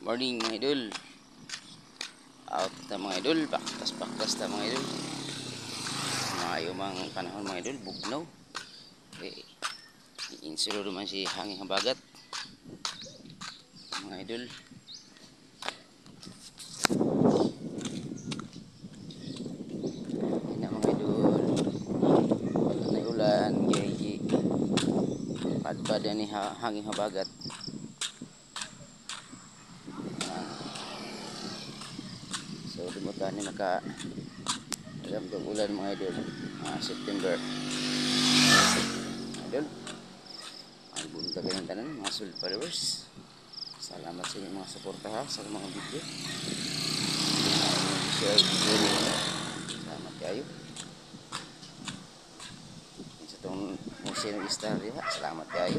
Morning mga idol. Out na mga idol. Baktas na mga idol. Maayo mga panahon mga idol. Bugnaw. Okay. Insuro naman si hangin habagat. Mga idol. Yan na mga idol. Ulan. Gigi. Padpad ni hangin habagat. So dumutan ni maka ramdam ulan mga idol. September. Idol. Ang buntag ng tanan mga solid followers. Salamat sa inyong mga suporta ha sa mga video. Share video niyo. Salamat kayo. Sa itong museo ng istorya. Salamat kayo.